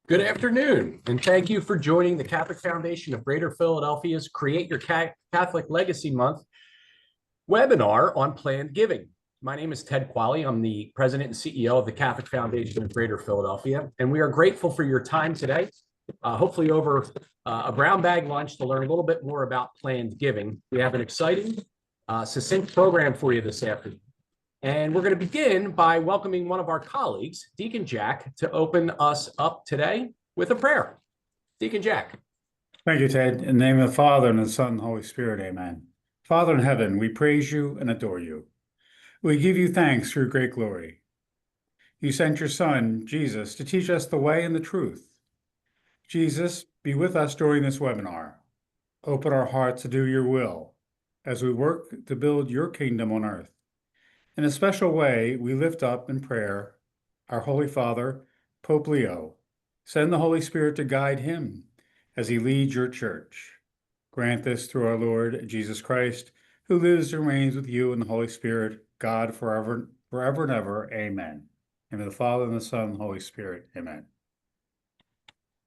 Good afternoon, and thank you for joining the Catholic Foundation of Greater Philadelphia's Create Your Catholic Legacy Month webinar on planned giving. My name is Ted Qualley. I'm the president and CEO of the Catholic Foundation of Greater Philadelphia, and we are grateful for your time today, hopefully over a brown bag lunch to learn a little bit more about planned giving. We have an exciting, succinct program for you this afternoon. And we're going to begin by welcoming one of our colleagues, Deacon Jack, to open us up today with a prayer. Deacon Jack. Thank you, Ted. In the name of the Father, and the Son, and the Holy Spirit, amen. Father in heaven, we praise you and adore you. We give you thanks for your great glory. You sent your Son, Jesus, to teach us the way and the truth. Jesus, be with us during this webinar. Open our hearts to do your will as we work to build your kingdom on earth. In a special way, we lift up in prayer our Holy Father, Pope Leo. Send the Holy Spirit to guide him as he leads your church. Grant this through our Lord Jesus Christ, who lives and reigns with you in the Holy Spirit, God forever and ever. Amen. In the Father, and the Son, and the Holy Spirit. Amen.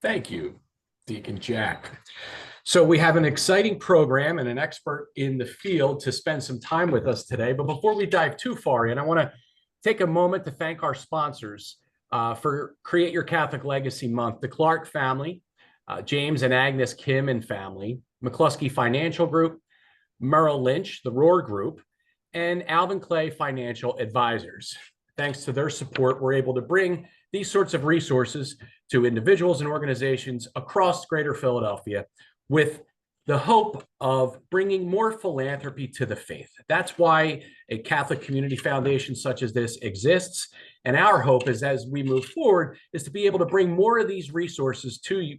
Thank you, Deacon Jack. So we have an exciting program and an expert in the field to spend some time with us today. But before we dive too far in, I want to take a moment to thank our sponsors for Create Your Catholic Legacy Month, the Clark family, James and Agnes Kim and family, McCluskey Financial Group, Merrill Lynch, the Roar Group, and Alvin Clay Financial Advisors. Thanks to their support, we're able to bring these sorts of resources to individuals and organizations across Greater Philadelphia with the hope of bringing more philanthropy to the faith. That's why a Catholic community foundation such as this exists. And our hope is, as we move forward, is to be able to bring more of these resources to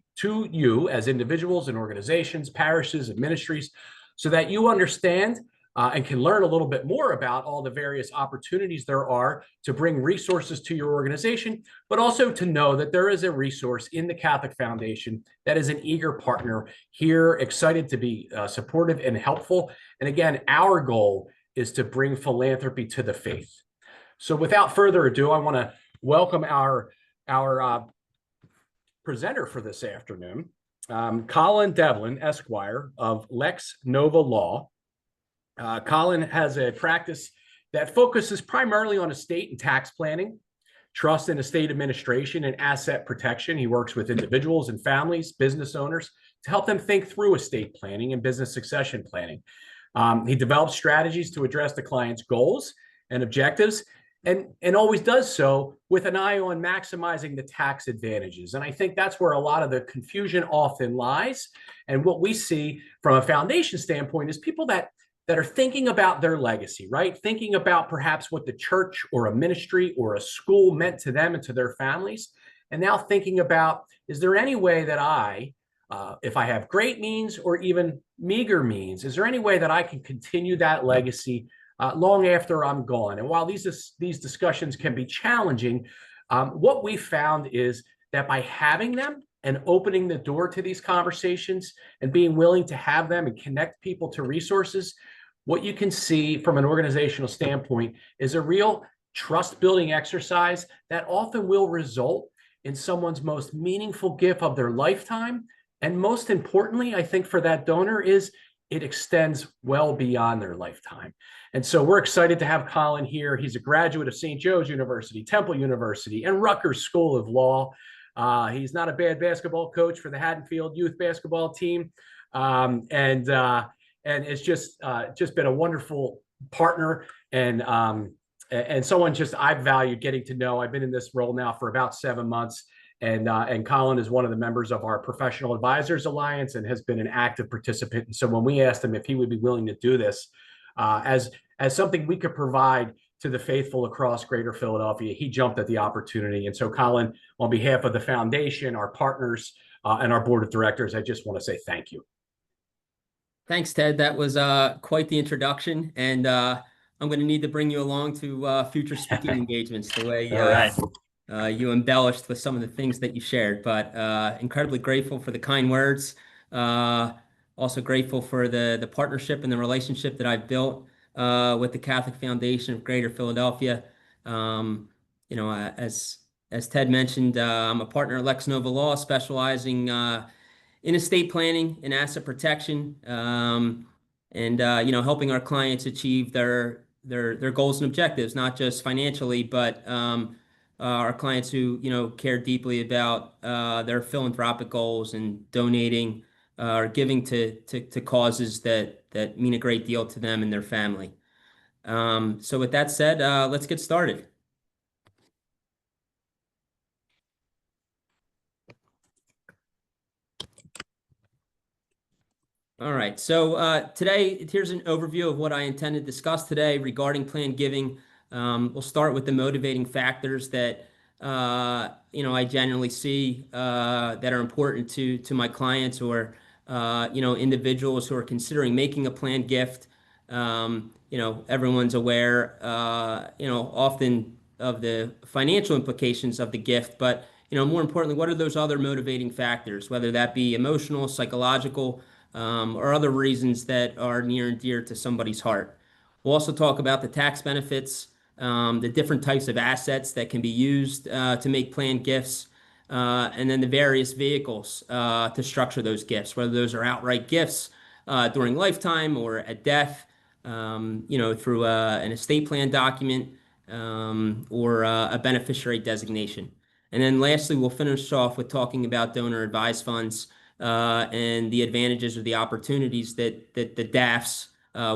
you as individuals and organizations, parishes and ministries, so that you understand and can learn a little bit more about all the various opportunities there are to bring resources to your organization, but also to know that there is a resource in the Catholic Foundation that is an eager partner here, excited to be supportive and helpful. And again, our goal is to bring philanthropy to the faith. So without further ado, I want to welcome our presenter for this afternoon, Colin Devlin, Esquire of Lex Nova Law. Colin has a practice that focuses primarily on estate and tax planning, trust and estate administration, and asset protection. He works with individuals and families, business owners, to help them think through estate planning and business succession planning. He develops strategies to address the client's goals and objectives, and always does so with an eye on maximizing the tax advantages. And I think that's where a lot of the confusion often lies. And what we see from a foundation standpoint is people that are thinking about their legacy, right? Thinking about perhaps what the church or a ministry or a school meant to them and to their families. And now thinking about, is there any way that I, if I have great means or even meager means, is there any way that I can continue that legacy long after I'm gone? And while these discussions can be challenging, what we found is that by having them and opening the door to these conversations and being willing to have them and connect people to resources, what you can see from an organizational standpoint is a real trust building exercise that often will result in someone's most meaningful gift of their lifetime. And most importantly, I think for that donor is it extends well beyond their lifetime. And so we're excited to have Colin here. He's a graduate of St. Joe's University, Temple University, and Rutgers School of Law. He's not a bad basketball coach for the Haddonfield youth basketball team. And it's just been a wonderful partner and someone just I've valued getting to know. I've been in this role now for about 7 months, and Colin is one of the members of our Professional Advisors Alliance and has been an active participant. And so when we asked him if he would be willing to do this as something we could provide to the faithful across Greater Philadelphia, he jumped at the opportunity. And so, Colin, on behalf of the foundation, our partners, and our board of directors, I just want to say thank you. Thanks, Ted. That was quite the introduction, and I'm going to need to bring you along to future speaking engagements the way you embellished with some of the things that you shared. But incredibly grateful for the kind words. Also grateful for the partnership and the relationship that I've built with the Catholic Foundation of Greater Philadelphia. As As Ted mentioned, I'm a partner at Lex Nova Law, specializing in estate planning and asset protection, and helping our clients achieve their goals and objectives, not just financially, but our clients who care deeply about their philanthropic goals and donating or giving to causes that mean a great deal to them and their family. So with that said, let's get started. All right, so today, here's an overview of what I intend to discuss today regarding planned giving. We'll start with the motivating factors that I generally see that are important to my clients or individuals who are considering making a planned gift. Everyone's aware often of the financial implications of the gift, but more importantly, what are those other motivating factors, whether that be emotional, psychological, or other reasons that are near and dear to somebody's heart. We'll also talk about the tax benefits, the different types of assets that can be used to make planned gifts, and then the various vehicles to structure those gifts, whether those are outright gifts during lifetime or at death, through an estate plan document or a beneficiary designation. And then lastly, we'll finish off with talking about donor advised funds and the advantages or the opportunities that the DAFs,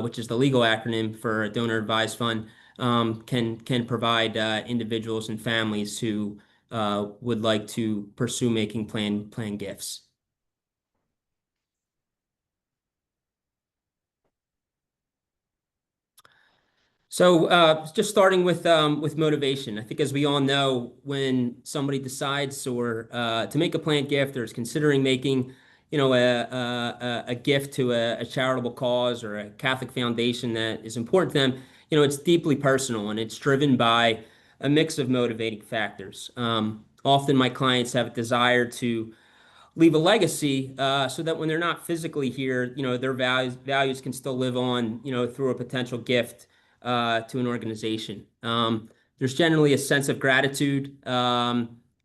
which is the legal acronym for a donor advised fund, can provide individuals and families who would like to pursue making planned gifts. So just starting with motivation, I think as we all know, when somebody decides or to make a planned gift or is considering making, a gift to a charitable cause or a Catholic foundation that is important to them, it's deeply personal and it's driven by a mix of motivating factors. Often my clients have a desire to leave a legacy so that when they're not physically here, their values can still live on, through a potential gift to an organization. There's generally a sense of gratitude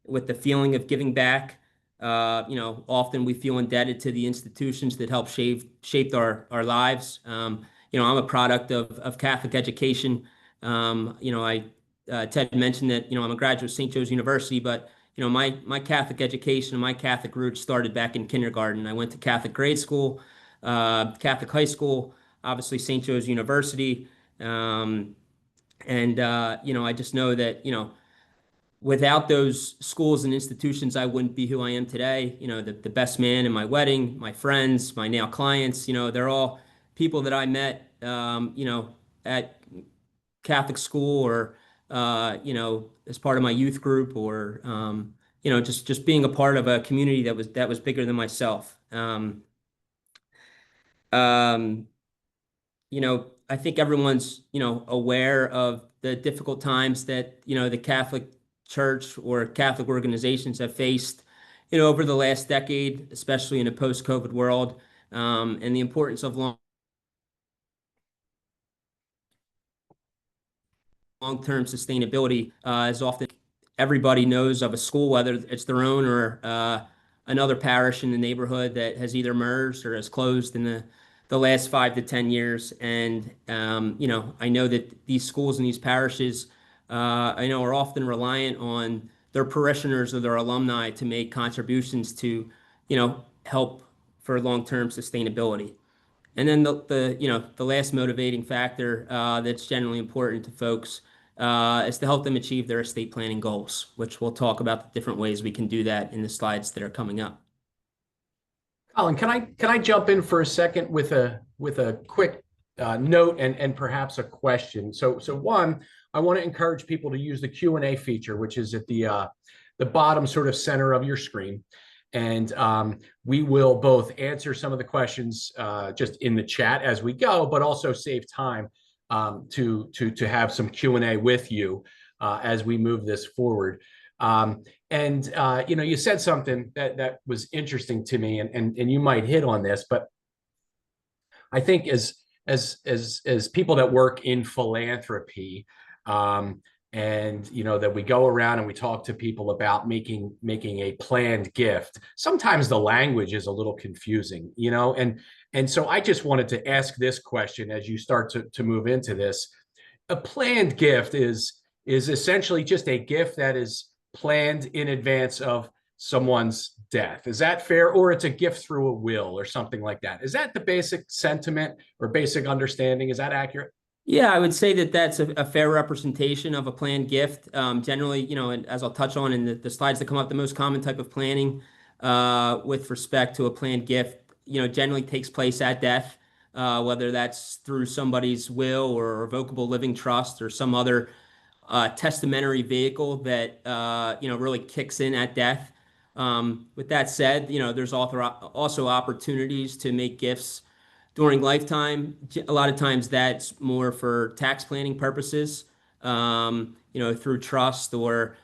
with the feeling of giving back. Often we feel indebted to the institutions that help shaped our lives. I'm a product of Catholic education. Ted mentioned that, I'm a graduate of St. Joe's University, but my Catholic education and my Catholic roots started back in kindergarten. I went to Catholic grade school, Catholic high school, obviously St. Joe's University. I just know that, without those schools and institutions, I wouldn't be who I am today. The best man in my wedding, my friends, my now clients, they're all people that I met, at Catholic school or, as part of my youth group or, just being a part of a community that was bigger than myself. I think everyone's, aware of the difficult times that, the Catholic Church or Catholic organizations have faced, over the last decade, especially in a post-COVID world, and the importance of long-term sustainability is often everybody knows of a school, whether it's their own or another parish in the neighborhood that has either merged or has closed in the last 5 to 10 years. And, I know that these schools and these parishes, are often reliant on their parishioners or their alumni to make contributions to, help for long-term sustainability. And then the last motivating factor that's generally important to folks is to help them achieve their estate planning goals, which we'll talk about the different ways we can do that in the slides that are coming up. Colin, can I jump in for a second with a quick note and perhaps a question? So one, I want to encourage people to use the Q&A feature, which is at the bottom sort of center of your screen. And we will both answer some of the questions just in the chat as we go, but also save time to have some Q&A with you as we move this forward. You said something that was interesting to me, and you might hit on this, but I think as people that work in philanthropy, and that we go around and we talk to people about making a planned gift, sometimes the language is a little confusing, and so I just wanted to ask this question as you start to move into this. A planned gift is essentially just a gift that is planned in advance of someone's death. Is that fair? Or it's a gift through a will or something like that. Is that the basic sentiment or basic understanding? Is that accurate? Yeah, I would say that that's a fair representation of a planned gift. Generally, and as I'll touch on in the slides that come up, the most common type of planning with respect to a planned gift, generally takes place at death, whether that's through somebody's will or revocable living trust or some other testamentary vehicle that really kicks in at death. With that said, there's also opportunities to make gifts during lifetime. A lot of times that's more for tax planning purposes, through trust or,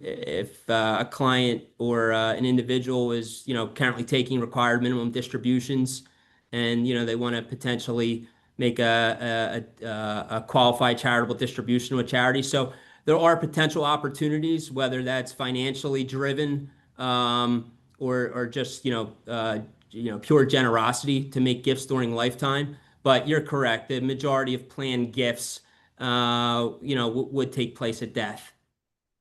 if a client or an individual is, currently taking required minimum distributions and, they want to potentially make a qualified charitable distribution to a charity. So there are potential opportunities, whether that's financially driven, or just, pure generosity to make gifts during lifetime. But you're correct. The majority of planned gifts, would take place at death.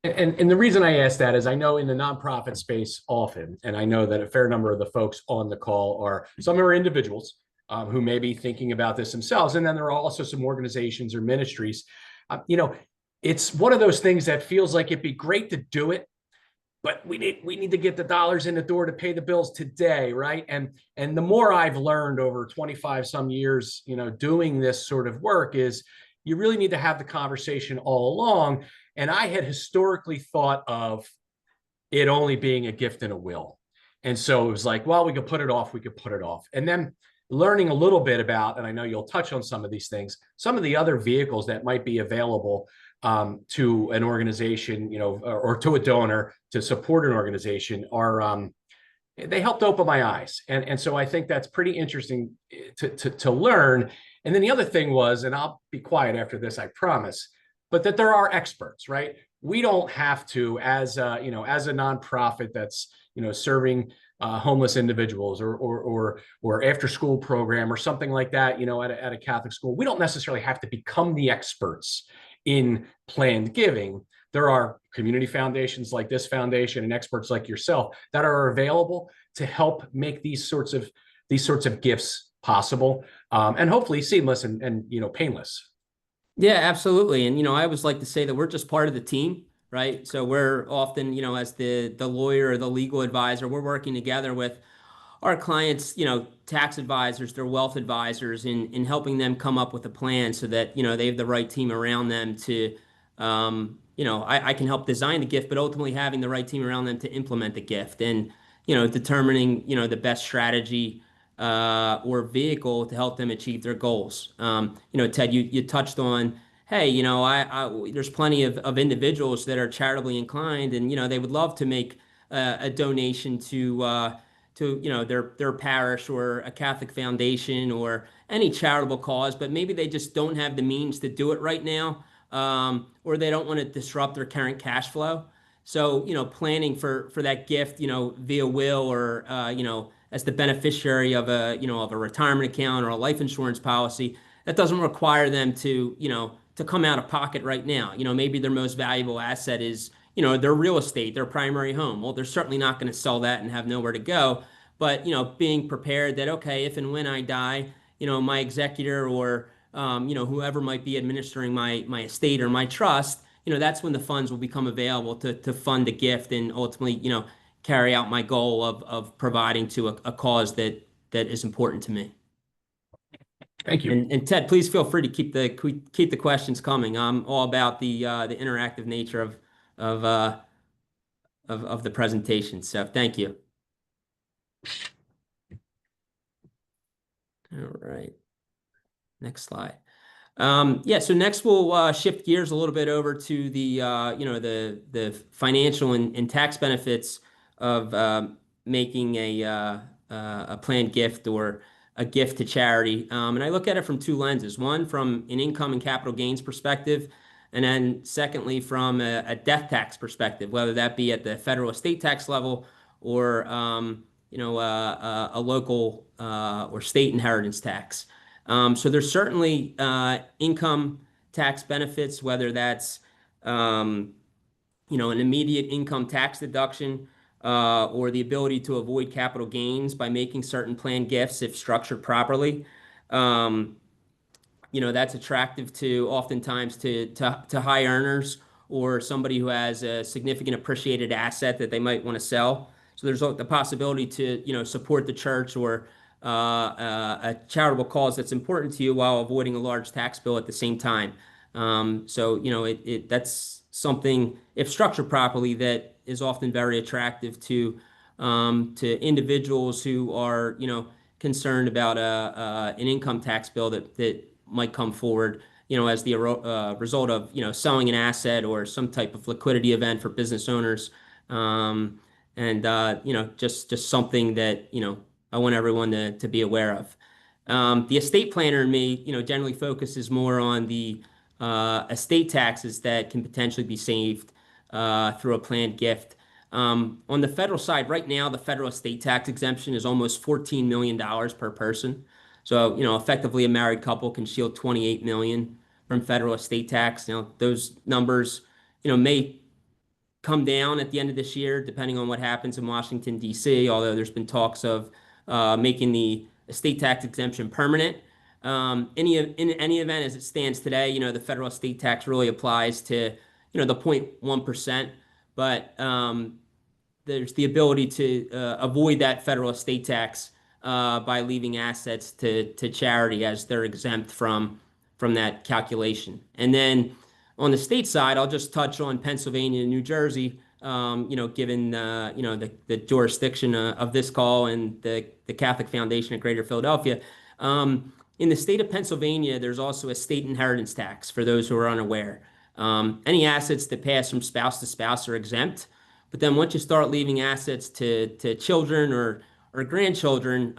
And the reason I ask that is I know in the nonprofit space often, and I know that a fair number of the folks on the call some are individuals who may be thinking about this themselves. And then there are also some organizations or ministries. It's one of those things that feels like it'd be great to do it, but we need to get the dollars in the door to pay the bills today, right? And the more I've learned over 25 some years, doing this sort of work, is you really need to have the conversation all along. And I had historically thought of it only being a gift and a will. And so it was like, well, we could put it off. And then learning a little bit about, and I know you'll touch on some of these things, some of the other vehicles that might be available to an organization, or to a donor to support an organization they helped open my eyes. And so I think that's pretty interesting to learn. And then the other thing was, and I'll be quiet after this, I promise, but that there are experts, right? We don't have to, as a nonprofit that's, serving homeless individuals or after school program or something like that, at a Catholic school. We don't necessarily have to become the experts in planned giving. There are community foundations like this foundation and experts like yourself that are available to help make these sorts of gifts possible, and hopefully seamless and painless. Yeah, absolutely. And, I always like to say that we're just part of the team, right? So we're often, as the lawyer or the legal advisor, we're working together with our clients, tax advisors, their wealth advisors, in helping them come up with a plan so that, they have the right team around them to, I can help design the gift, but ultimately having the right team around them to implement the gift and, determining, the best strategy or vehicle to help them achieve their goals. Ted, you touched on, hey, there's plenty of individuals that are charitably inclined, and they would love to make a donation to their parish or a Catholic foundation or any charitable cause, but maybe they just don't have the means to do it right now, or they don't want to disrupt their current cash flow. So planning for that gift, via will or as the beneficiary of a retirement account or a life insurance policy, that doesn't require them to to come out of pocket right now. Maybe their most valuable asset is their real estate, their primary home. Well, they're certainly not going to sell that and have nowhere to go. But being prepared that, okay, if and when I die, my executor or whoever might be administering my estate or my trust, that's when the funds will become available to fund the gift and ultimately carry out my goal of providing to a cause that is important to me. Thank you. And Ted, please feel free to keep the questions coming. I'm all about the interactive nature of the presentation. So thank you. All right. Next slide. Yeah, so next we'll shift gears a little bit over to the the financial and tax benefits of making a planned gift or a gift to charity. And I look at it from two lenses: one, from an income and capital gains perspective, and then secondly, from a death tax perspective, whether that be at the federal estate tax level or a local or state inheritance tax. So there's certainly income tax benefits, whether that's an immediate income tax deduction or the ability to avoid capital gains by making certain planned gifts if structured properly. That's attractive to oftentimes to high earners or somebody who has a significant appreciated asset that they might want to sell. So there's the possibility to support the church or a charitable cause that's important to you while avoiding a large tax bill at the same time. That's something, if structured properly, that is often very attractive to individuals who are concerned about an income tax bill that might come forward, as the result of selling an asset or some type of liquidity event for business owners, just something that I want everyone to be aware of. The estate planner in me, generally focuses more on the estate taxes that can potentially be saved through a planned gift. On the federal side, right now, the federal estate tax exemption is almost $14 million per person. So, effectively, a married couple can shield $28 million from federal estate tax. Those numbers, may come down at the end of this year, depending on what happens in Washington, D.C., although there's been talks of making the estate tax exemption permanent. In any event, as it stands today, the federal estate tax really applies to, the 0.1%, but there's the ability to avoid that federal estate tax by leaving assets to charity as they're exempt from that calculation. And then on the state side, I'll just touch on Pennsylvania and New Jersey, given the jurisdiction of this call and the Catholic Foundation at Greater Philadelphia. In the state of Pennsylvania, there's also a state inheritance tax for those who are unaware. Any assets that pass from spouse to spouse are exempt, but then once you start leaving assets to children or grandchildren,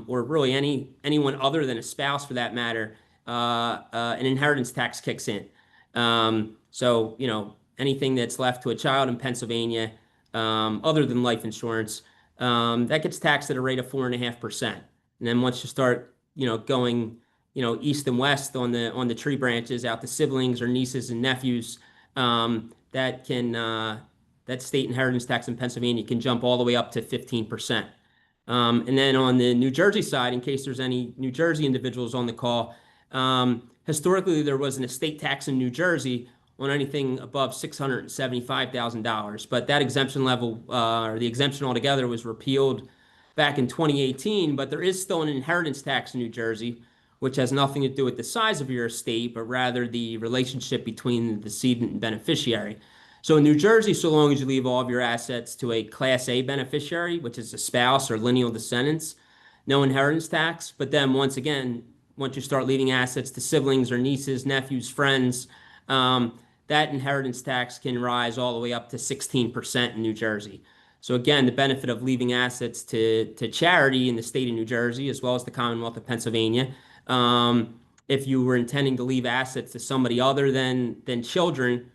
or really anyone other than a spouse for that matter, an inheritance tax kicks in. So anything that's left to a child in Pennsylvania, other than life insurance, that gets taxed at a rate of 4.5%. And then once you start going east and west on the tree branches out to siblings or nieces and nephews, that state inheritance tax in Pennsylvania can jump all the way up to 15%. And then on the New Jersey side, in case there's any New Jersey individuals on the call, historically there was an estate tax in New Jersey on anything above $675,000, but that exemption level, or the exemption altogether, was repealed back in 2018. But there is still an inheritance tax in New Jersey, which has nothing to do with the size of your estate, but rather the relationship between the decedent and beneficiary. So in New Jersey, so long as you leave all of your assets to a Class A beneficiary, which is a spouse or lineal descendants, no inheritance tax. But then once you start leaving assets to siblings or nieces, nephews, friends, that inheritance tax can rise all the way up to 16% in New Jersey. So again, the benefit of leaving assets to charity in the state of New Jersey, as well as the Commonwealth of Pennsylvania, if you were intending to leave assets to somebody other than children,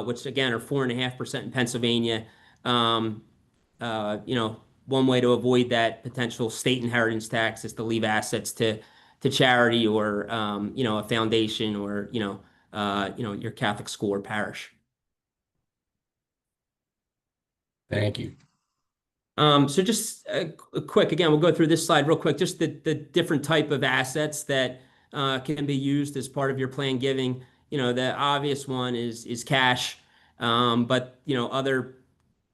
which again are 4.5% in Pennsylvania, one way to avoid that potential state inheritance tax is to leave assets to charity or a foundation or your Catholic school or parish. Thank you. So just a quick, again, we'll go through this slide real quick, just the different type of assets that can be used as part of your planned giving. The obvious one is cash, but other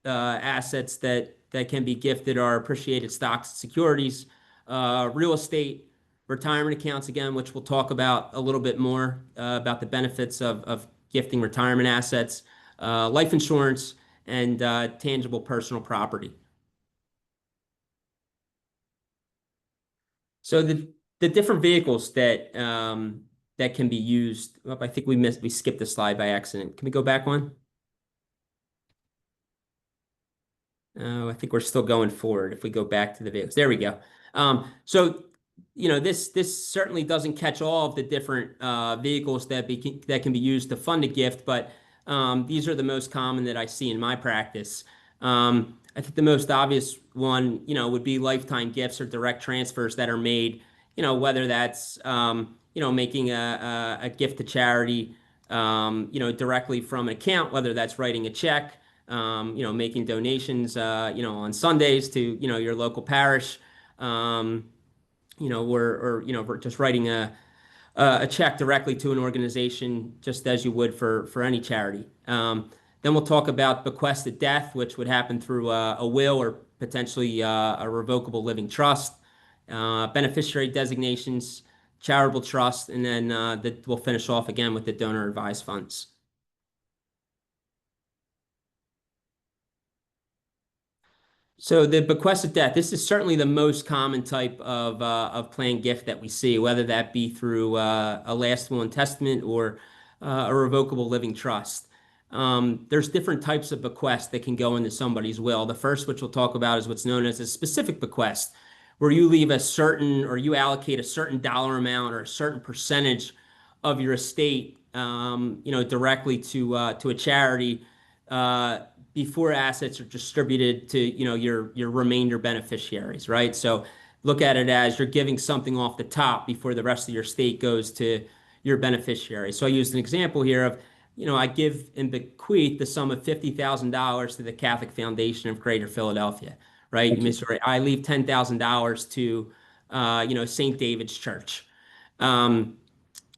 assets that can be gifted are appreciated stocks and securities, real estate, retirement accounts, again, which we'll talk about a little bit more about the benefits of gifting retirement assets, life insurance, and tangible personal property. So the different vehicles that can be used. Oh, I think we skipped the slide by accident. Can we go back one? I think we're still going forward. If we go back to the vehicles, there we go. So this certainly doesn't catch all of the different vehicles that can be used to fund a gift, but these are the most common that I see in my practice. I think the most obvious one, would be lifetime gifts or direct transfers that are made, whether that's, making a gift to charity, directly from an account, whether that's writing a check, making donations, on Sundays to, your local parish, or just writing a check directly to an organization, just as you would for any charity. Then we'll talk about bequest at death, which would happen through a will or potentially a revocable living trust, beneficiary designations, charitable trust, and then we'll finish off again with the donor advised funds. So the bequest of death, this is certainly the most common type of planned gift that we see, whether that be through a last will and testament or a revocable living trust. There's different types of bequests that can go into somebody's will. The first, which we'll talk about, is what's known as a specific bequest, where you leave a certain, or you allocate a certain dollar amount or a certain percentage of your estate, directly to a charity, before assets are distributed to, your remainder beneficiaries, right? So look at it as you're giving something off the top before the rest of your estate goes to your beneficiaries. So I used an example here of, I give and bequeath the sum of $50,000 to the Catholic Foundation of Greater Philadelphia, right? I leave $10,000 to, St. David's Church.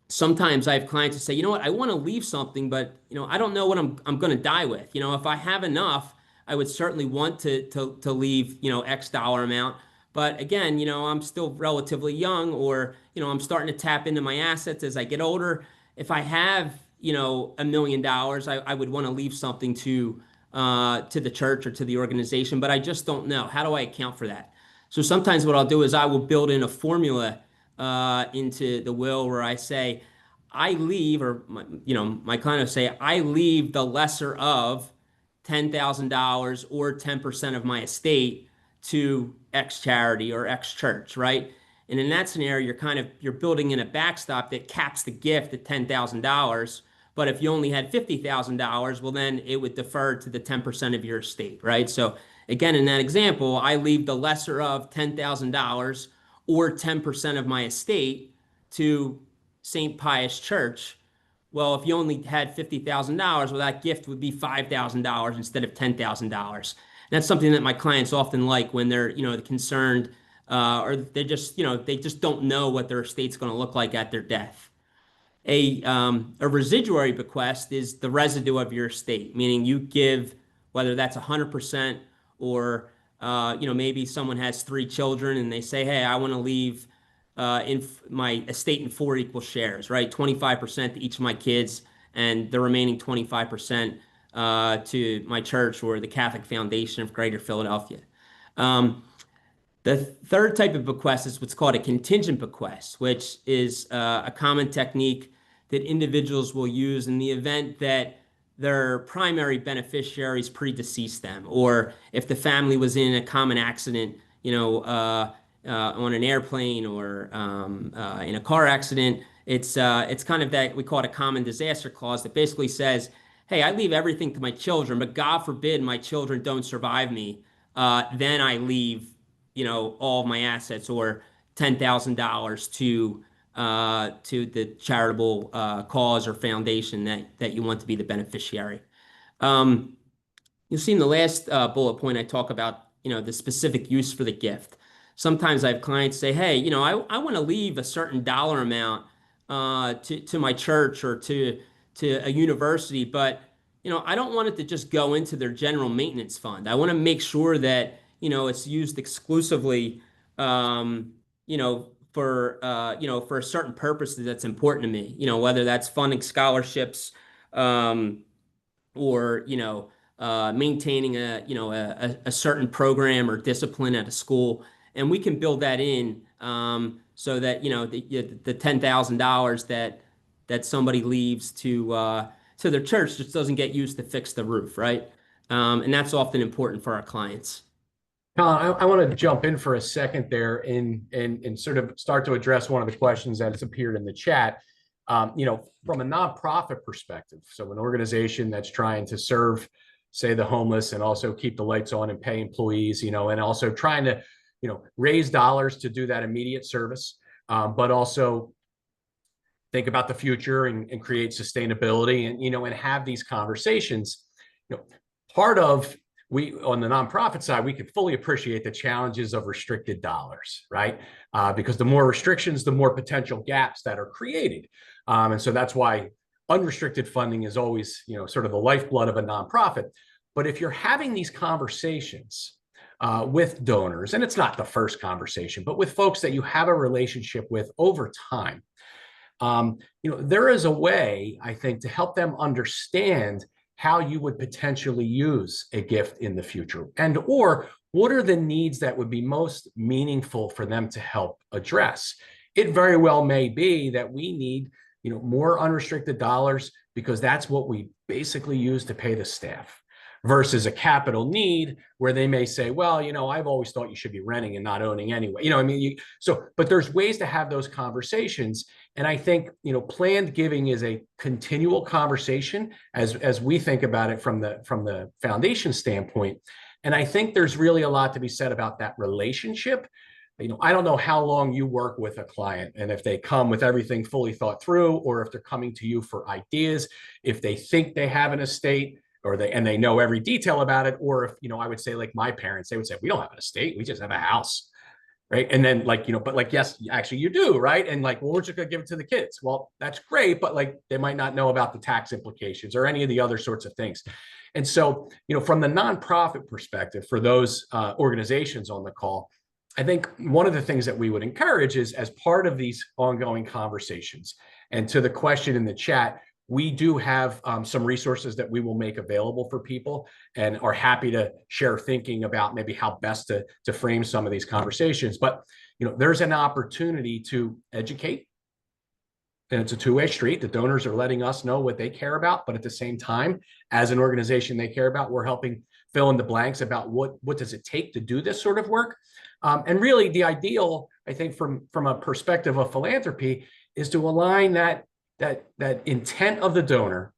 Sometimes I have clients who say, I want to leave something, but, I don't know what I'm going to die with. If I have enough, I would certainly want to leave, X dollar amount. But again, I'm still relatively young, or, I'm starting to tap into my assets as I get older. If I have, $1 million, I would want to leave something to the church or to the organization, but I just don't know. How do I account for that? So sometimes what I'll do is I will build in a formula into the will where I say, I leave, or my client will say, I leave the lesser of $10,000 or 10% of my estate to X charity or X church, right? And in that scenario, you're building in a backstop that caps the gift at $10,000. But if you only had $50,000, well, then it would defer to the 10% of your estate, right? So again, in that example, I leave the lesser of $10,000 or 10% of my estate to St. Pius Church. Well, if you only had $50,000, well, that gift would be $5,000 instead of $10,000. That's something that my clients often like when they're, concerned, or they just don't know what their estate's going to look like at their death. A residuary bequest is the residue of your estate, meaning you give, whether that's 100% or maybe someone has 3 children and they say, hey, I want to leave my estate in 4 equal shares, right? 25% to each of my kids and the remaining 25% to my church or the Catholic Foundation of Greater Philadelphia. The third type of bequest is what's called a contingent bequest, which is a common technique that individuals will use in the event that their primary beneficiaries predeceased them, or if the family was in a common accident, on an airplane or in a car accident. It's kind of that we call it a common disaster clause that basically says, hey, I leave everything to my children, but God forbid my children don't survive me. Then I leave, all of my assets or $10,000 to the charitable cause or foundation that you want to be the beneficiary. You'll see in the last bullet point I talk about the specific use for the gift. Sometimes I have clients say, hey, I want to leave a certain dollar amount to my church or to a university, but I don't want it to just go into their general maintenance fund. I want to make sure that it's used exclusively for a certain purpose that's important to me, whether that's funding scholarships, or maintaining a certain program or discipline at a school. And we can build that in so that the $10,000 that somebody leaves to their church just doesn't get used to fix the roof, right? And that's often important for our clients. Colin, I want to jump in for a second there and sort of start to address one of the questions that has appeared in the chat. From a nonprofit perspective, so an organization that's trying to serve, say, the homeless and also keep the lights on and pay employees, and also trying to, raise dollars to do that immediate service, but also think about the future and create sustainability and have these conversations. Part of we on the nonprofit side, we could fully appreciate the challenges of restricted dollars, right? Because the more restrictions, the more potential gaps that are created. And so that's why unrestricted funding is always, sort of the lifeblood of a nonprofit. But if you're having these conversations with donors, and it's not the first conversation, but with folks that you have a relationship with over time, there is a way, I think, to help them understand how you would potentially use a gift in the future, and or what are the needs that would be most meaningful for them to help address. It very well may be that we need, more unrestricted dollars because that's what we basically use to pay the staff, versus a capital need where they may say, well, I've always thought you should be renting and not owning anyway. But there's ways to have those conversations. And I think, planned giving is a continual conversation as we think about it from the foundation standpoint. And I think there's really a lot to be said about that relationship. I don't know how long you work with a client and if they come with everything fully thought through, or if they're coming to you for ideas, if they think they have an estate, or they know every detail about it, or if, I would say, like my parents, they would say, we don't have an estate, we just have a house, right? And then yes, actually you do, right? And well, we're just gonna give it to the kids. Well, that's great, but they might not know about the tax implications or any of the other sorts of things. And so, from the nonprofit perspective, for those organizations on the call, I think one of the things that we would encourage is, as part of these ongoing conversations, and to the question in the chat, we do have some resources that we will make available for people, and are happy to share thinking about maybe how best to frame some of these conversations. But there's an opportunity to educate, and it's a two-way street. The donors are letting us know what they care about, but at the same time, as an organization they care about, we're helping fill in the blanks about what does it take to do this sort of work. And really, the ideal, I think, from a perspective of philanthropy, is to align that intent of the donor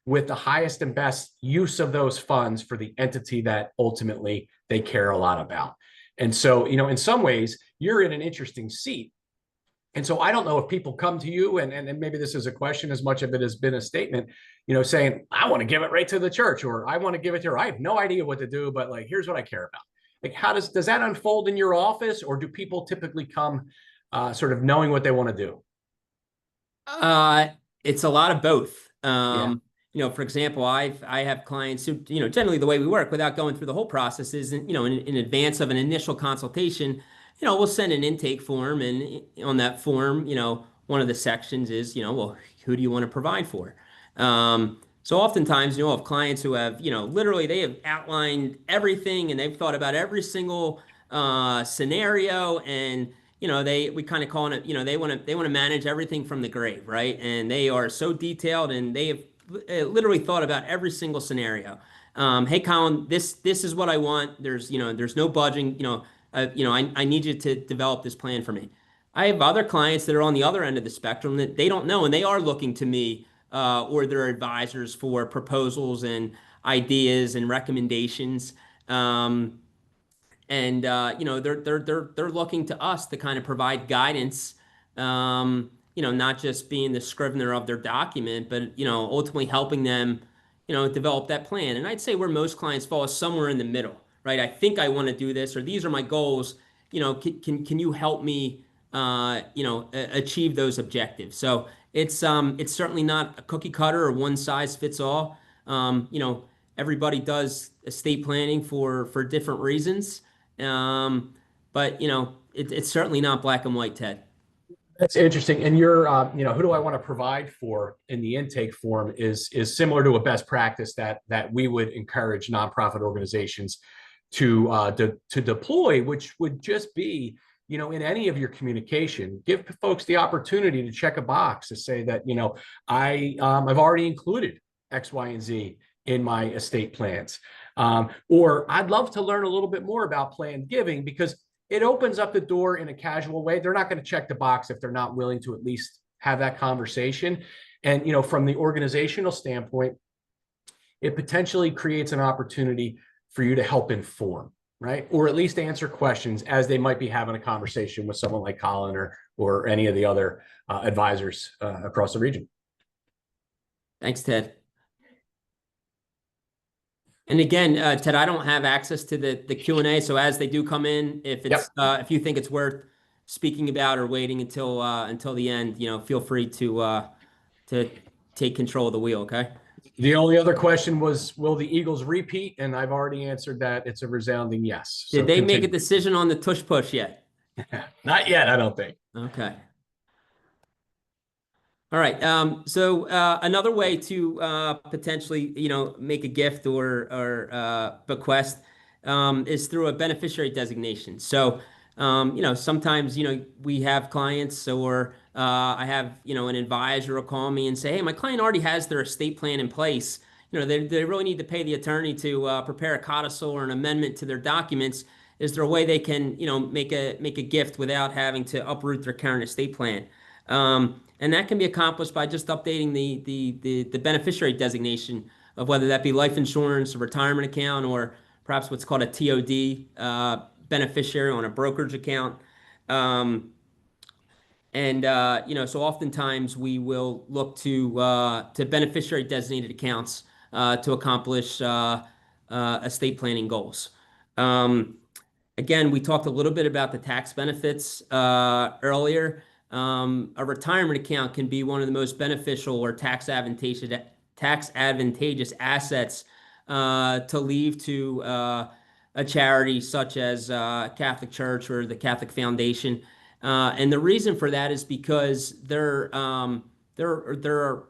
with the highest and best use of those funds for the entity that ultimately they care a lot about. And so, in some ways, you're in an interesting seat. And so I don't know if people come to you, and maybe this is a question as much of it has been a statement, saying, I want to give it right to the church, or I want to give it to her. I have no idea what to do, but here's what I care about. How does that unfold in your office, or do people typically come sort of knowing what they want to do? It's a lot of both. Yeah. For example, I have clients who, generally the way we work without going through the whole process is, in advance of an initial consultation, we'll send an intake form, and on that form, one of the sections is, well, who do you want to provide for? So oftentimes, of clients who have, literally they have outlined everything and they've thought about every single scenario, and we kind of call it, they want to manage everything from the grave, right? And they are so detailed, and they have literally thought about every single scenario. Hey, Colin, this is what I want. There's no budging. I need you to develop this plan for me. I have other clients that are on the other end of the spectrum that they don't know, and they are looking to me or their advisors for proposals and ideas and recommendations. They're looking to us to kind of provide guidance, not just being the scrivener of their document, but, ultimately helping them, develop that plan. And I'd say where most clients fall is somewhere in the middle, right? I think I want to do this, or these are my goals. Can you help me, achieve those objectives? So it's certainly not a cookie cutter or one size fits all. Everybody does estate planning for different reasons. But it's certainly not black and white, Ted. That's interesting. And you're, who do I want to provide for in the intake form is similar to a best practice that we would encourage nonprofit organizations to deploy, which would just be, in any of your communication, give folks the opportunity to check a box to say that, I've already included X, Y, and Z in my estate plans. Or I'd love to learn a little bit more about planned giving, because it opens up the door in a casual way. They're not going to check the box if they're not willing to at least have that conversation. And, from the organizational standpoint, it potentially creates an opportunity for you to help inform, right? Or at least answer questions as they might be having a conversation with someone like Colin or any of the other advisors across the region. Thanks, Ted. And again, Ted, I don't have access to the Q&A, so as they do come in, if it's if you think it's worth speaking about or waiting until the end, feel free to take control of the wheel. Okay. The only other question was, will the Eagles repeat? And I've already answered that. It's a resounding yes. Did they make a decision on the tush push yet? Not yet, I don't think. Okay. All right. So another way to potentially, make a gift or bequest is through a beneficiary designation. So, sometimes, we have clients, or I have, an advisor will call me and say, hey, my client already has their estate plan in place. They really need to pay the attorney to prepare a codicil or an amendment to their documents. Is there a way they can, make a gift without having to uproot their current estate plan? And that can be accomplished by just updating the beneficiary designation of whether that be life insurance, a retirement account, or perhaps what's called a TOD beneficiary on a brokerage account. So oftentimes we will look to beneficiary designated accounts to accomplish estate planning goals. Again, we talked a little bit about the tax benefits earlier. A retirement account can be one of the most beneficial or tax advantageous assets to leave to a charity such as Catholic Church or the Catholic Foundation. And the reason for that is because there are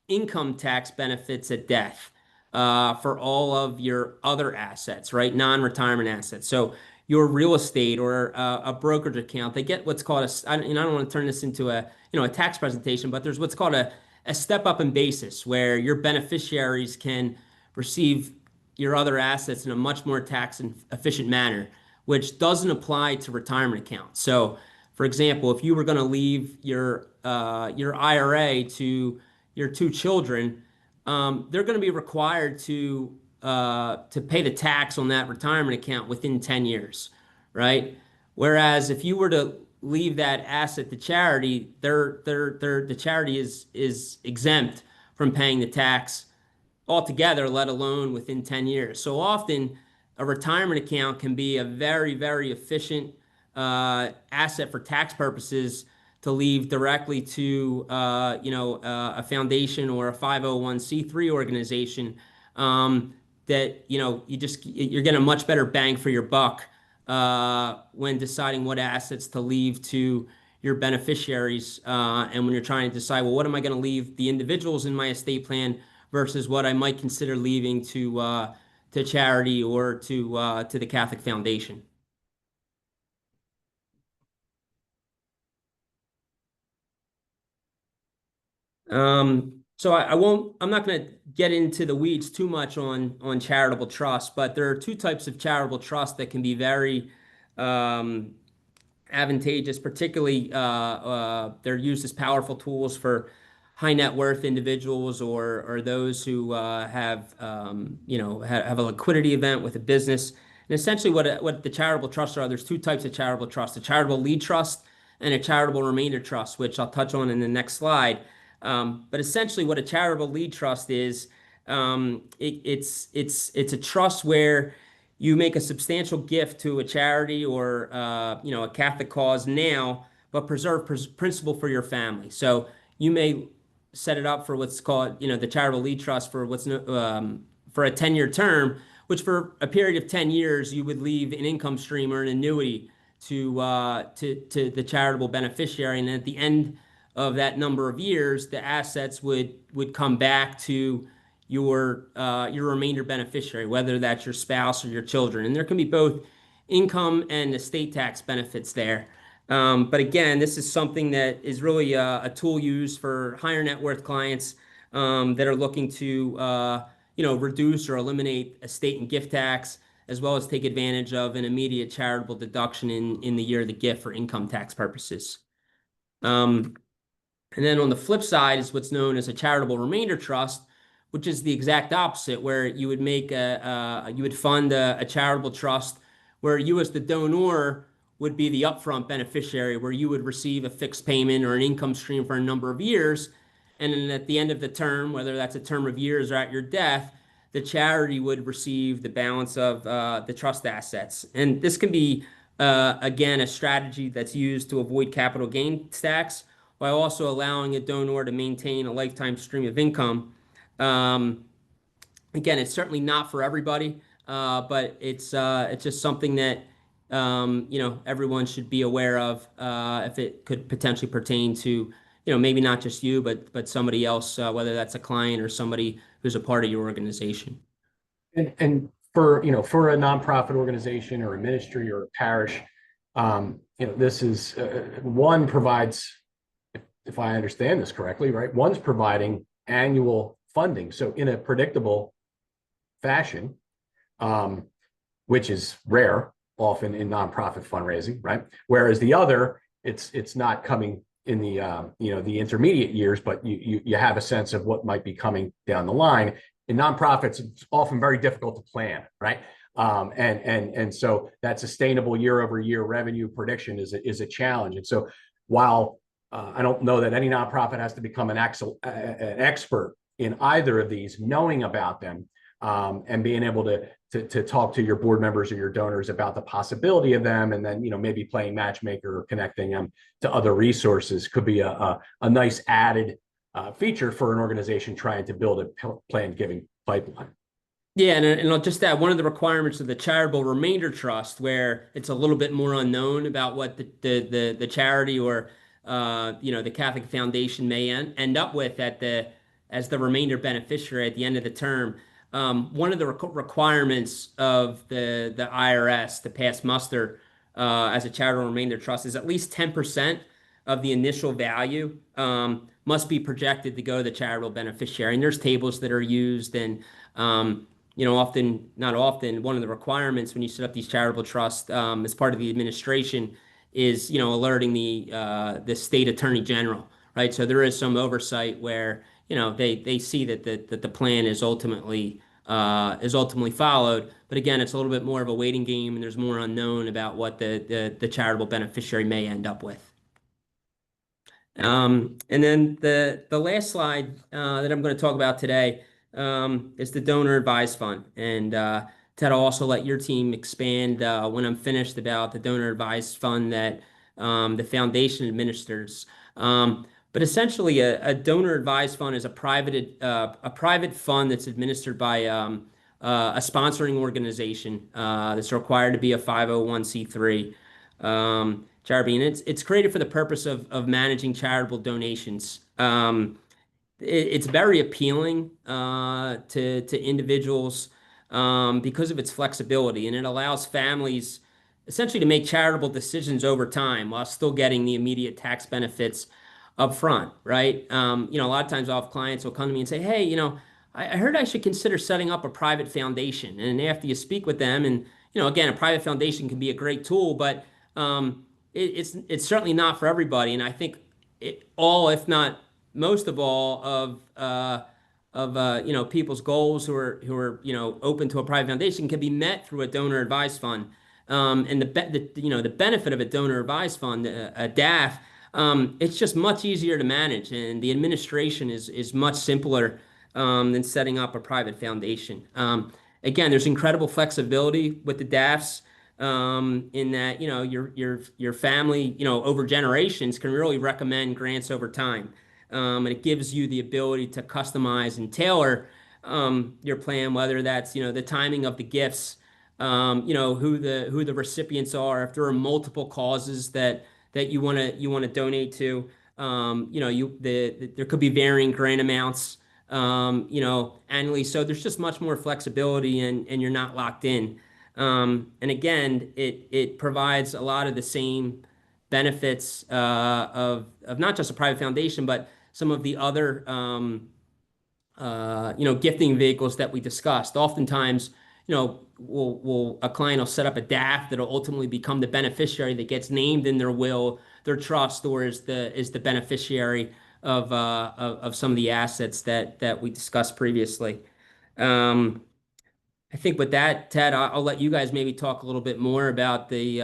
income tax benefits at death for all of your other assets, right? Non-retirement assets. So your real estate or a brokerage account, they get what's called I don't want to turn this into a tax presentation, but there's what's called a step up in basis, where your beneficiaries can receive your other assets in a much more tax efficient manner, which doesn't apply to retirement accounts. So, for example, if you were going to leave your IRA to your two children, they're going to be required to pay the tax on that retirement account within 10 years, right? Whereas if you were to leave that asset to charity, the charity is exempt from paying the tax altogether, let alone within 10 years. So often a retirement account can be a very, very efficient asset for tax purposes to leave directly to a foundation or a 501c3 organization that you're getting a much better bang for your buck when deciding what assets to leave to your beneficiaries, and when you're trying to decide, well, what am I going to leave the individuals in my estate plan versus what I might consider leaving to charity or to the Catholic Foundation. So I'm not going to get into the weeds too much on charitable trust, but there are two types of charitable trust that can be very advantageous, particularly they're used as powerful tools for high net worth individuals or those who have a liquidity event with a business. And essentially what the charitable trusts are, there's two types of charitable trust: a charitable lead trust and a charitable remainder trust, which I'll touch on in the next slide. But essentially what a charitable lead trust is, it's a trust where you make a substantial gift to a charity or a Catholic cause now, but preserve principal for your family. So you may set it up for what's called the charitable lead trust for for a 10-year term, which for a period of 10 years you would leave an income stream or an annuity to the charitable beneficiary, and at the end of that number of years, the assets would come back to your remainder beneficiary, whether that's your spouse or your children. And there can be both income and estate tax benefits there. But again, this is something that is really a tool used for higher net worth clients that are looking to reduce or eliminate estate and gift tax, as well as take advantage of an immediate charitable deduction in the year of the gift for income tax purposes. And then on the flip side is what's known as a charitable remainder trust, which is the exact opposite, where you would make you would fund a charitable trust where you as the donor would be the upfront beneficiary, where you would receive a fixed payment or an income stream for a number of years. And then at the end of the term, whether that's a term of years or at your death, the charity would receive the balance of the trust assets. And this can be, again, a strategy that's used to avoid capital gain tax while also allowing a donor to maintain a lifetime stream of income. Again, it's certainly not for everybody, but it's just something that everyone should be aware of if it could potentially pertain to maybe not just you, but somebody else, whether that's a client or somebody who's a part of your organization. And for for a nonprofit organization or a ministry or a parish, this is one provides, if I understand this correctly, right? One's providing annual funding, so in a predictable fashion, which is rare often in nonprofit fundraising, right? Whereas the other, it's not coming in the the intermediate years, but you have a sense of what might be coming down the line. In nonprofits, it's often very difficult to plan, right? And so that sustainable year over year revenue prediction is a challenge. And so while I don't know that any nonprofit has to become an expert in either of these, knowing about them and being able to talk to your board members or your donors about the possibility of them, and then maybe playing matchmaker or connecting them to other resources could be a nice added feature for an organization trying to build a planned giving pipeline. Yeah, and I'll just add one of the requirements of the charitable remainder trust, where it's a little bit more unknown about what the charity or the Catholic Foundation may end up with as the remainder beneficiary at the end of the term. One of the requirements of the IRS to pass muster as a charitable remainder trust is at least 10% of the initial value must be projected to go to the charitable beneficiary. And there's tables that are used, and not often, one of the requirements when you set up these charitable trusts as part of the administration is alerting the state attorney general, right? So there is some oversight where they see that the plan is ultimately followed. But again, it's a little bit more of a waiting game, and there's more unknown about what the charitable beneficiary may end up with. And then the last slide that I'm going to talk about today is the donor advised fund. And Ted, I'll also let your team expand when I'm finished about the donor advised fund that the foundation administers. But essentially, a donor advised fund is a private fund that's administered by a sponsoring organization that's required to be a 501c3 charity, and it's created for the purpose of managing charitable donations. It's very appealing to individuals because of its flexibility, and it allows families essentially to make charitable decisions over time while still getting the immediate tax benefits up front, right? A lot of times I'll have clients will come to me and say, hey, I heard I should consider setting up a private foundation. And after you speak with them, and again, a private foundation can be a great tool, but it's certainly not for everybody. And I think if not most of all, of people's goals who are open to a private foundation can be met through a donor advised fund. And the benefit of a donor advised fund, a DAF, it's just much easier to manage, and the administration is much simpler than setting up a private foundation. Again, there's incredible flexibility with the DAFs in that your family over generations can really recommend grants over time, and it gives you the ability to customize and tailor your plan, whether that's the timing of the gifts, who the recipients are, if there are multiple causes that you want to donate to. There could be varying grant amounts annually, so there's just much more flexibility, and you're not locked in. And again, it provides a lot of the same benefits of not just a private foundation, but some of the other gifting vehicles that we discussed. Oftentimes, a client will set up a DAF that'll ultimately become the beneficiary that gets named in their will, their trust, or is the beneficiary of some of the assets that we discussed previously. I think with that, Ted, I'll let you guys maybe talk a little bit more about the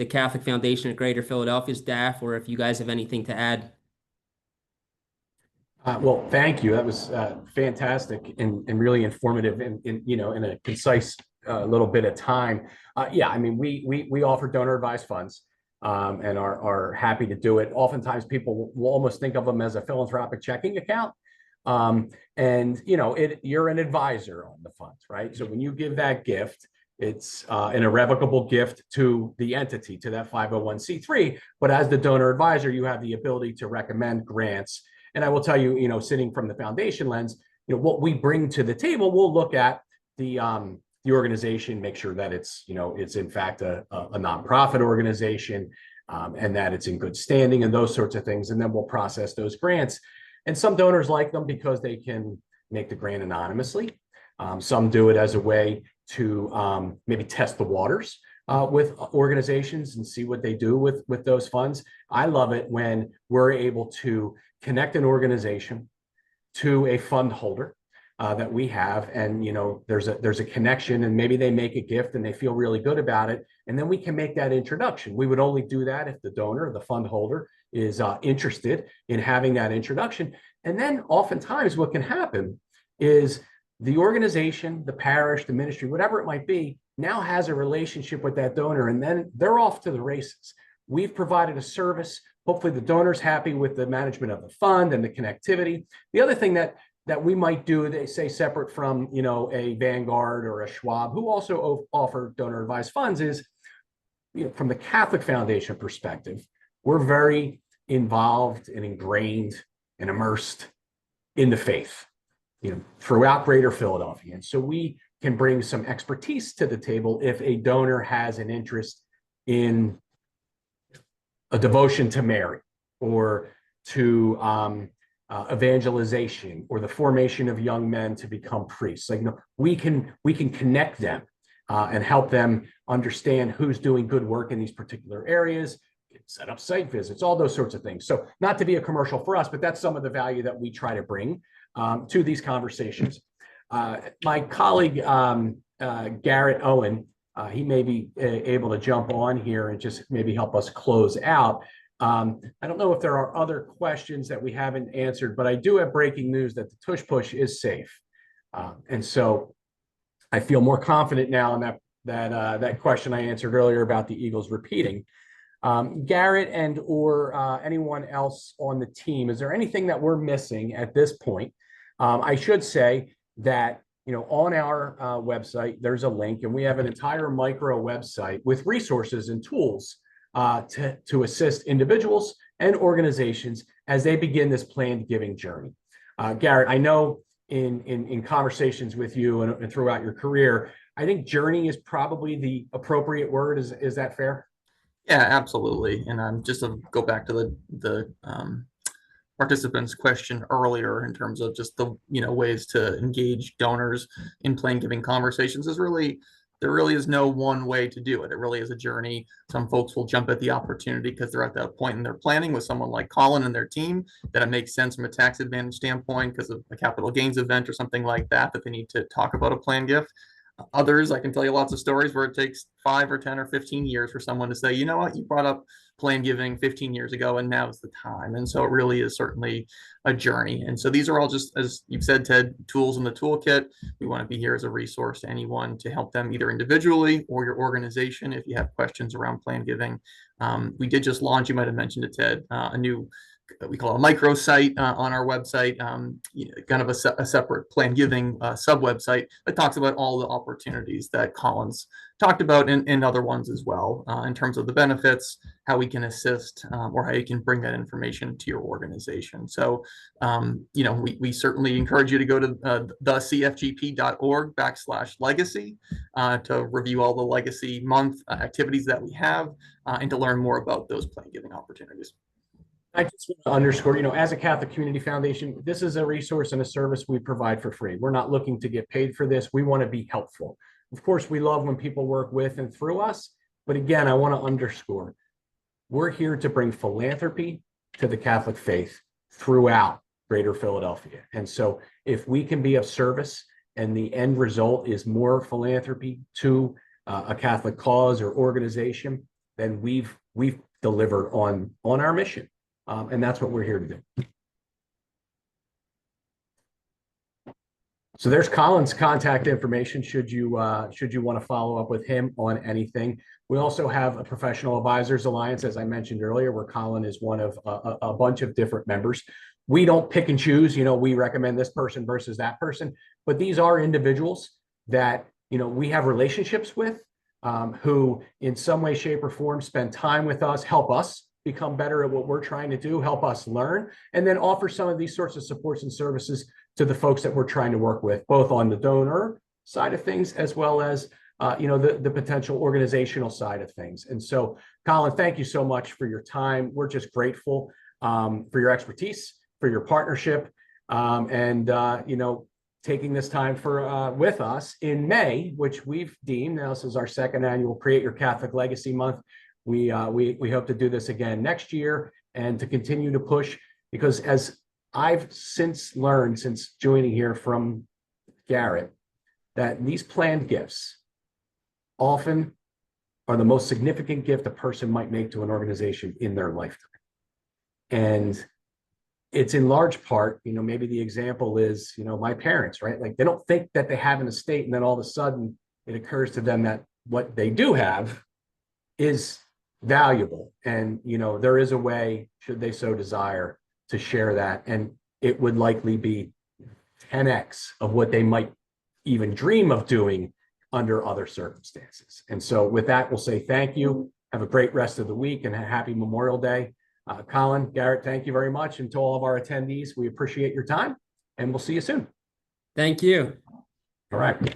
Catholic Foundation of Greater Philadelphia's DAF, or if you guys have anything to add. Well, thank you. That was fantastic and really informative in a concise little bit of time. Yeah, I mean, we offer donor advised funds and are happy to do it. Oftentimes people will almost think of them as a philanthropic checking account. You're an advisor on the funds, right? So when you give that gift, it's an irrevocable gift to the entity, to that 501c3. But as the donor advisor, you have the ability to recommend grants. And I will tell you, sitting from the foundation lens, what we bring to the table, we'll look at the organization, make sure that it's in fact a nonprofit organization, and that it's in good standing and those sorts of things. And then we'll process those grants. And some donors like them because they can make the grant anonymously. Some do it as a way to maybe test the waters with organizations and see what they do with those funds. I love it when we're able to connect an organization to a fund holder that we have, and there's a connection, and maybe they make a gift and they feel really good about it, and then we can make that introduction. We would only do that if the donor, the fund holder, is interested in having that introduction. And then oftentimes what can happen is the organization, the parish, the ministry, whatever it might be, now has a relationship with that donor, and then they're off to the races. We've provided a service. Hopefully the donor's happy with the management of the fund and the connectivity. The other thing that we might do, they say separate from a Vanguard or a Schwab, who also offer donor advised funds, is from the Catholic Foundation perspective, we're very involved and ingrained and immersed in the faith throughout Greater Philadelphia. And so we can bring some expertise to the table if a donor has an interest in a devotion to Mary, or to evangelization, or the formation of young men to become priests. We can connect them and help them understand who's doing good work in these particular areas, set up site visits, all those sorts of things. So not to be a commercial for us, but that's some of the value that we try to bring to these conversations. My colleague, Garrett Owen, he may be able to jump on here and just maybe help us close out. I don't know if there are other questions that we haven't answered, but I do have breaking news that the tush push is safe. And so I feel more confident now in that question I answered earlier about the Eagles repeating. Garrett and or anyone else on the team, is there anything that we're missing at this point? I should say that on our website, there's a link, and we have an entire micro website with resources and tools to assist individuals and organizations as they begin this planned giving journey. Garrett, I know in conversations with you and throughout your career, I think journey is probably the appropriate word. Is that fair? Yeah, absolutely. And just to go back to the participants' question earlier in terms of just the ways to engage donors in plan giving conversations, there really is no one way to do it. It really is a journey. Some folks will jump at the opportunity because they're at that point in their planning with someone like Colin and their team that it makes sense from a tax advantage standpoint because of a capital gains event or something like that they need to talk about a plan gift. Others, I can tell you lots of stories where it takes 5 or 10 or 15 years for someone to say, you know what, you brought up plan giving 15 years ago and now's the time. And so it really is certainly a journey. And so these are all just, as you've said, Ted, tools in the toolkit. We want to be here as a resource to anyone to help them either individually or your organization if you have questions around plan giving. We did just launch, you might have mentioned it, Ted, a new, we call it a micro site on our website, kind of a separate plan giving sub website that talks about all the opportunities that Colin's talked about and other ones as well in terms of the benefits, how we can assist, or how you can bring that information to your organization. So, we certainly encourage you to go to thecfgp.org/legacy to review all the Legacy Month activities that we have and to learn more about those plan giving opportunities. I just want to underscore, as a Catholic Community Foundation, this is a resource and a service we provide for free. We're not looking to get paid for this. We want to be helpful. Of course, we love when people work with and through us. But again, I want to underscore, we're here to bring philanthropy to the Catholic faith throughout Greater Philadelphia. And so if we can be of service and the end result is more philanthropy to a Catholic cause or organization, then we've delivered on our mission. And that's what we're here to do. So there's Colin's contact information should you want to follow up with him on anything. We also have a Professional Advisors Alliance, as I mentioned earlier, where Colin is one of a bunch of different members. We don't pick and choose, we recommend this person versus that person, but these are individuals that, we have relationships with, who in some way, shape, or form spend time with us, help us become better at what we're trying to do, help us learn, and then offer some of these sorts of supports and services to the folks that we're trying to work with, both on the donor side of things, as well as, the potential organizational side of things. And so, Colin, thank you so much for your time. We're just grateful for your expertise, for your partnership, and taking this time with us in May, which we've deemed, now this is our second annual Create Your Catholic Legacy Month. We hope to do this again next year and to continue to push, because as I've since learned since joining here from Garrett, that these planned gifts often are the most significant gift a person might make to an organization in their lifetime. And it's in large part, maybe the example is, my parents, right? Like they don't think that they have an estate, and then all of a sudden it occurs to them that what they do have is valuable. And, there is a way, should they so desire, to share that. And it would likely be 10x of what they might even dream of doing under other circumstances. And so with that, we'll say thank you. Have a great rest of the week and a happy Memorial Day. Colin, Garrett, thank you very much. And to all of our attendees, we appreciate your time and we'll see you soon. Thank you. All right.